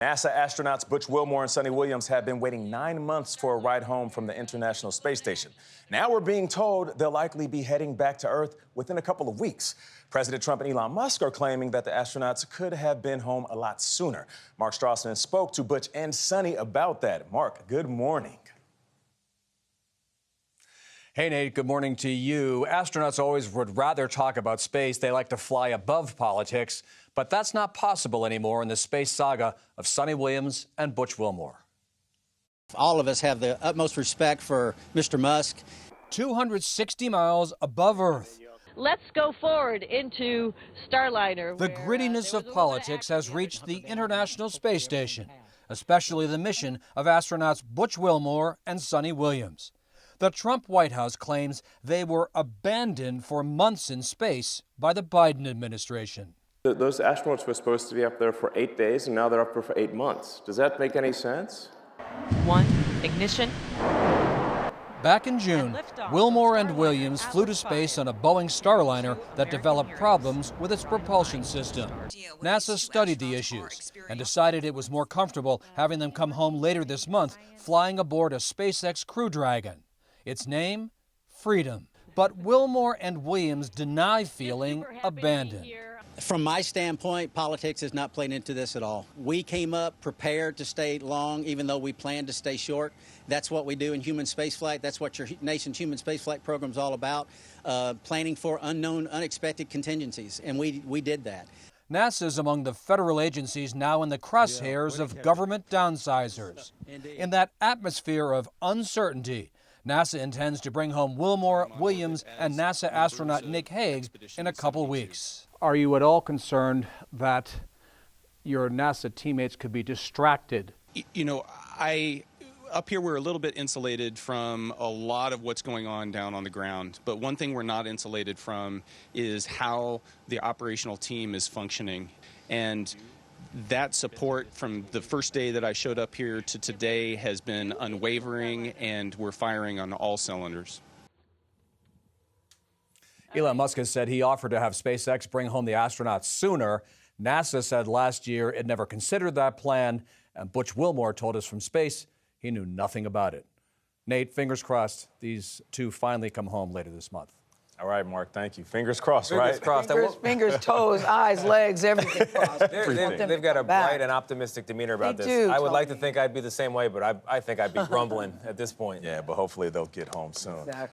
NASA astronauts Butch Wilmore and Sonny Williams have been waiting 9 months for a ride home from the International Space Station. Now we're being told they'll likely be heading back to Earth within a couple of weeks. President Trump and Elon Musk are claiming that the astronauts could have been home a lot sooner. Mark Strassman spoke to Butch and Sonny about that. Mark, good morning. Hey, Nate, good morning to you. Astronauts always would rather talk about space. They like to fly above politics. But that's not possible anymore in the space saga of Sonny Williams and Butch Wilmore. All of us have the utmost respect for Mr. Musk. 260 miles above Earth. Let's go forward into Starliner. The grittiness of politics has reached the International Space Station, especially the mission of astronauts Butch Wilmore and Sonny Williams. The Trump White House claims they were abandoned for months in space by the Biden administration. Those astronauts were supposed to be up there for 8 days, and now they're up there for 8 months. Does that make any sense? One, ignition. Back in June, Wilmore and Williams flew to space on a Boeing Starliner that developed problems with its propulsion system. NASA studied the issues and decided it was more comfortable having them come home later this month, flying aboard a SpaceX Crew Dragon. Its name, Freedom. But Wilmore and Williams deny feeling abandoned. From my standpoint, politics has not played into this at all. We came up prepared to stay long, even though we planned to stay short. That's what we do in human spaceflight. That's what your nation's human spaceflight program is all about, planning for unknown, unexpected contingencies, and we did that. NASA is among the federal agencies now in the crosshairs of government downsizers. In that atmosphere of uncertainty, NASA intends to bring home Wilmore, Williams, and NASA astronaut Nick Hague in a couple weeks. Are you at all concerned that your NASA teammates could be distracted? You know, up here we're a little bit insulated from a lot of what's going on down on the ground. But one thing we're not insulated from is how the operational team is functioning. And that support from the first day that I showed up here to today has been unwavering, and we're firing on all cylinders. Elon Musk has said he offered to have SpaceX bring home the astronauts sooner. NASA said last year it never considered that plan, and Butch Wilmore told us from space he knew nothing about it. Nate, fingers crossed these two finally come home later this month. All right, Mark, thank you. Fingers crossed, Fingers right? crossed. Fingers, toes, eyes, legs, everything crossed. They've got a bright and optimistic demeanor about They this. do, I would like to Tony. think I'd be the same way, but I think I'd be grumbling at this point. Yeah, but hopefully they'll get home soon. Exactly.